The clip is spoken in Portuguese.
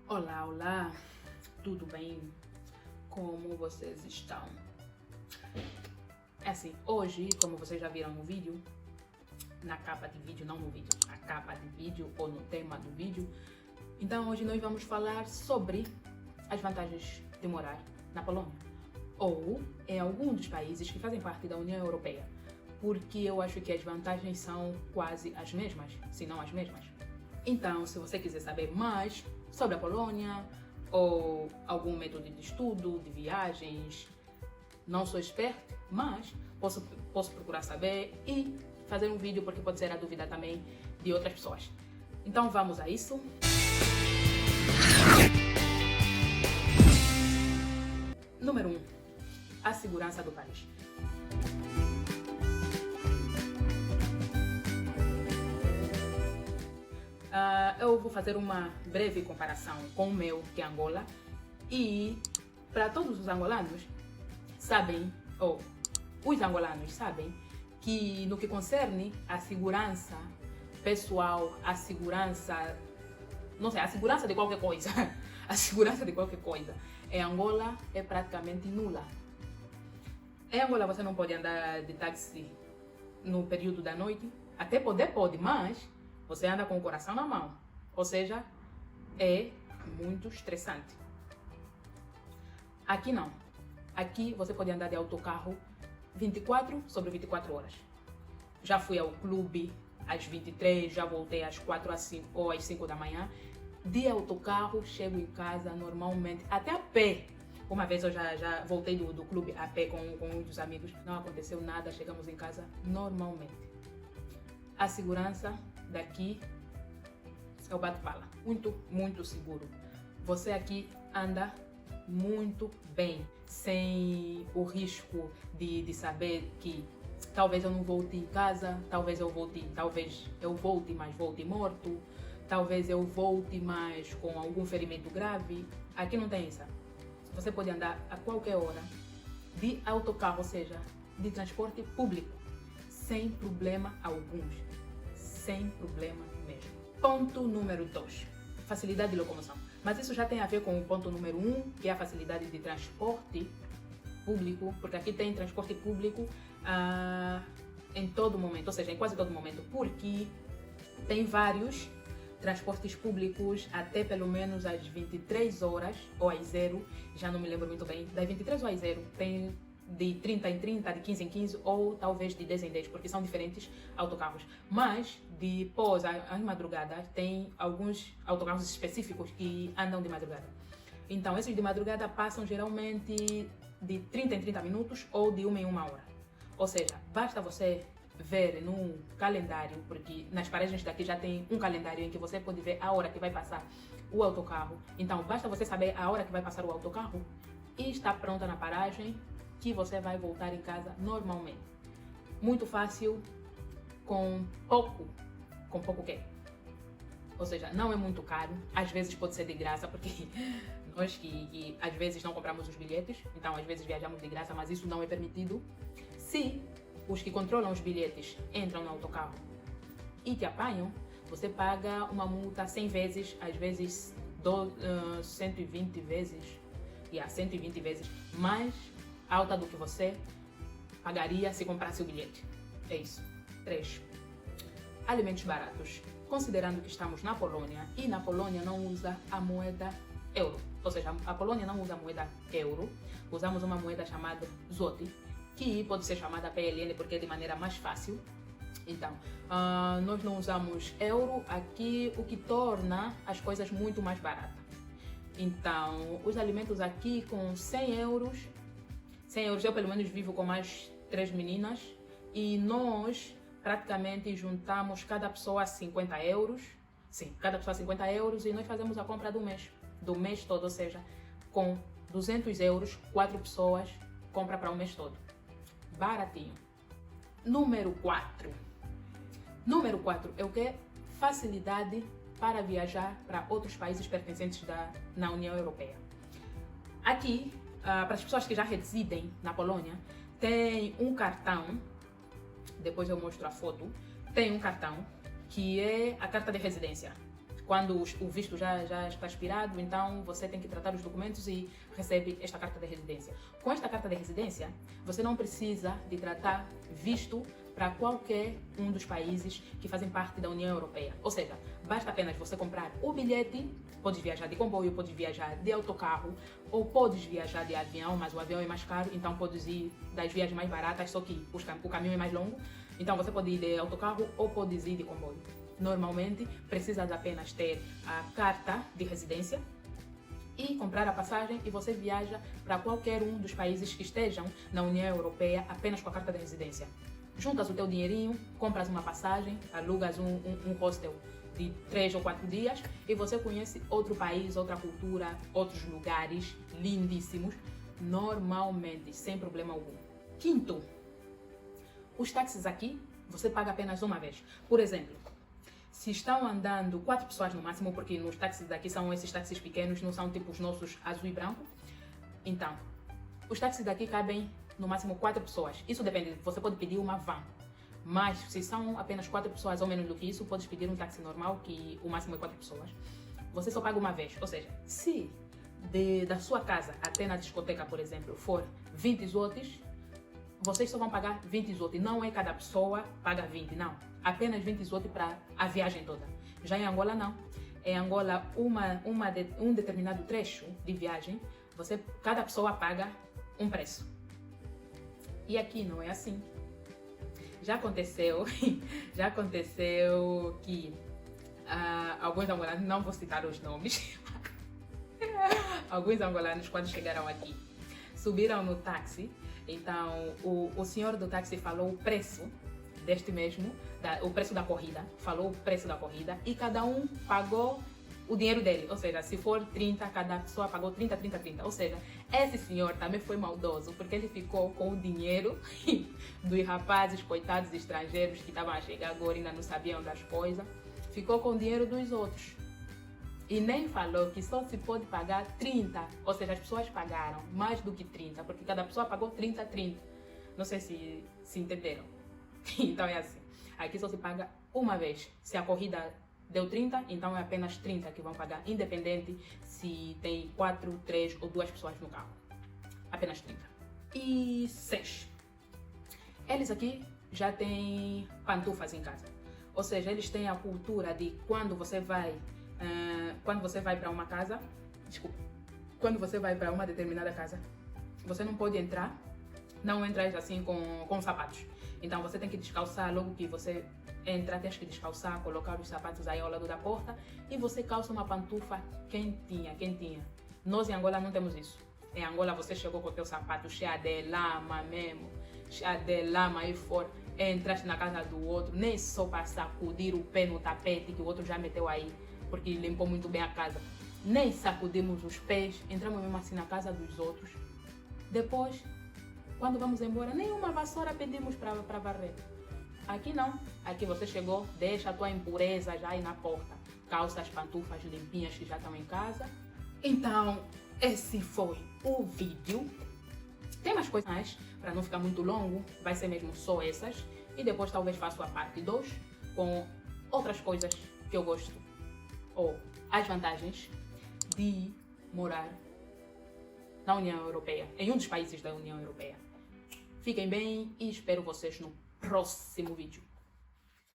Olá, olá, tudo bem? Como vocês estão? É assim, hoje, como vocês já viram no vídeo, na capa de vídeo, não no vídeo, a capa de vídeo ou no tema do vídeo, então hoje nós vamos falar sobre as vantagens de morar na Polônia ou em algum dos países que fazem parte da União Europeia, porque eu acho que as vantagens são quase as mesmas, se não as mesmas. Então, se você quiser saber mais sobre a Polônia ou algum método de estudo, de viagens, não sou experta, mas posso procurar saber e fazer um vídeo porque pode ser a dúvida também de outras pessoas. Então vamos a isso. Número 1. A segurança do país. Eu vou fazer uma breve comparação com o meu, que é Angola, e para todos os angolanos sabem, ou os angolanos sabem, que no que concerne a segurança pessoal, a segurança, não sei, a segurança de qualquer coisa, a segurança de qualquer coisa, em Angola é praticamente nula. Em Angola você não pode andar de táxi no período da noite, até poder pode, mas você anda com o coração na mão, ou seja, é muito estressante. Aqui não. Aqui você pode andar de autocarro 24 sobre 24 horas. Já fui ao clube às 23, já voltei às 4 às 5 ou às 5 da manhã. De autocarro, chego em casa normalmente, até a pé. Uma vez eu já voltei do clube a pé com muitos amigos. Não aconteceu nada, chegamos em casa normalmente. A segurança daqui é o bate-pala. Muito seguro. Você aqui anda muito bem, sem o risco de saber que talvez eu não volte em casa, talvez eu volte, mas volte morto, talvez eu volte, mas com algum ferimento grave. Aqui não tem isso. Você pode andar a qualquer hora de autocarro, ou seja, de transporte público, sem problema algum. Sem problema mesmo. Ponto número 2. Facilidade de locomoção. Mas isso já tem a ver com o ponto número 1, que é a facilidade de transporte público, porque aqui tem transporte público em todo momento, ou seja, em quase todo momento, porque tem vários transportes públicos até pelo menos às 23 horas, ou às 0, já não me lembro muito bem, das 23 ou às 0, tem de 30 em 30, de 15 em 15 ou talvez de 10 em 10, porque são diferentes autocarros. Mas depois, às madrugadas, tem alguns autocarros específicos que andam de madrugada. Então, esses de madrugada passam geralmente de 30 em 30 minutos ou de 1 em 1 hora. Ou seja, basta você ver no calendário, porque nas paragens daqui já tem um calendário em que você pode ver a hora que vai passar o autocarro. Então, basta você saber a hora que vai passar o autocarro e está pronta na paragem que você vai voltar em casa normalmente. Muito fácil, com pouco quê? Ou seja, não é muito caro, às vezes pode ser de graça, porque nós que às vezes não compramos os bilhetes, então às vezes viajamos de graça, mas isso não é permitido. Se os que controlam os bilhetes entram no autocarro e te apanham, você paga uma multa 100 vezes, às vezes 120 vezes, 120 vezes mais alta do que você pagaria se comprasse o bilhete. É isso. 3. Alimentos baratos. Considerando que estamos na Polônia e na Polônia não usa a moeda euro, ou seja, a Polônia não usa a moeda euro, usamos uma moeda chamada zloty, que pode ser chamada PLN porque é de maneira mais fácil. Então, nós não usamos euro aqui, o que torna as coisas muito mais baratas. Então, os alimentos aqui com 100 euros, eu pelo menos vivo com mais 3 meninas e nós praticamente juntamos cada pessoa 50 euros. Sim, cada pessoa 50 euros e nós fazemos a compra do mês todo, ou seja, com 200 euros, 4 pessoas compra para o mês todo. Baratinho. Número 4. Número 4 é o que? Facilidade para viajar para outros países pertencentes na União Europeia. Aqui, para as pessoas que já residem na Polônia, tem um cartão, depois eu mostro a foto, tem um cartão que é a carta de residência. Quando o visto já está expirado, então você tem que tratar os documentos e recebe esta carta de residência. Com esta carta de residência, você não precisa de tratar visto para qualquer um dos países que fazem parte da União Europeia. Ou seja, basta apenas você comprar o bilhete, podes viajar de comboio, podes viajar de autocarro, ou podes viajar de avião, mas o avião é mais caro, então podes ir das viagens mais baratas, só que o caminho é mais longo. Então você pode ir de autocarro ou podes ir de comboio. Normalmente, precisas apenas ter a carta de residência e comprar a passagem e você viaja para qualquer um dos países que estejam na União Europeia apenas com a carta de residência. Juntas o teu dinheirinho, compras uma passagem, alugas um hostel de 3 ou 4 dias e você conhece outro país, outra cultura, outros lugares lindíssimos, normalmente, sem problema algum. Quinto, os táxis aqui você paga apenas uma vez. Por exemplo, se estão andando 4 pessoas no máximo, porque nos táxis daqui são esses táxis pequenos, não são tipo os nossos azul e branco. Então, os táxis daqui cabem no máximo 4 pessoas. Isso depende, você pode pedir uma van. Mas se são apenas 4 pessoas ou menos do que isso, podes pedir um táxi normal, que o máximo é 4 pessoas. Você só paga uma vez. Ou seja, se da sua casa até na discoteca, por exemplo, for 20 zlotys, vocês só vão pagar 20 zlotys. Não é cada pessoa paga 20, não. Apenas 20 zlotys para a viagem toda. Já em Angola, não. Em Angola, um determinado trecho de viagem, cada pessoa paga um preço. E aqui não é assim. Já aconteceu que alguns angolanos, não vou citar os nomes, alguns angolanos quando chegaram aqui, subiram no táxi, então o senhor do táxi falou o preço deste mesmo, o preço da corrida, falou o preço da corrida e cada um pagou o dinheiro dele, ou seja, se for 30, cada pessoa pagou 30, 30, 30. Ou seja, esse senhor também foi maldoso, porque ele ficou com o dinheiro dos rapazes, coitados estrangeiros que estavam a chegar agora e ainda não sabiam das coisas. Ficou com o dinheiro dos outros. E nem falou que só se pode pagar 30. Ou seja, as pessoas pagaram mais do que 30, porque cada pessoa pagou 30, 30. Não sei se entenderam. Então é assim. Aqui só se paga uma vez. Se a corrida deu 30, então é apenas 30 que vão pagar, independente se tem 4, 3 ou 2 pessoas no carro. Apenas 30. E 6. Eles aqui já têm pantufas em casa. Ou seja, eles têm a cultura de quando você vai para uma casa, quando você vai para uma determinada casa, você não pode entrar, não entras assim com sapatos. Então você tem que descalçar logo que você entra, tens que descalçar, colocar os sapatos aí ao lado da porta e você calça uma pantufa quentinha. Nós em Angola não temos isso. Em Angola você chegou com o teu sapato cheio de lama mesmo, cheio de lama aí fora, entraste na casa do outro, nem só para sacudir o pé no tapete que o outro já meteu aí, porque limpou muito bem a casa. Nem sacudimos os pés, entramos mesmo assim na casa dos outros. Depois, quando vamos embora, nenhuma vassoura pedimos para varrer. Aqui não. Aqui você chegou, deixa a tua impureza já aí na porta. Calça as pantufas limpinhas que já estão em casa. Então, esse foi o vídeo. Tem mais coisas mais, para não ficar muito longo, vai ser mesmo só essas. E depois talvez faça a parte 2 com outras coisas que eu gosto. Ou as vantagens de morar na União Europeia, em um dos países da União Europeia. Fiquem bem e espero vocês no próximo vídeo.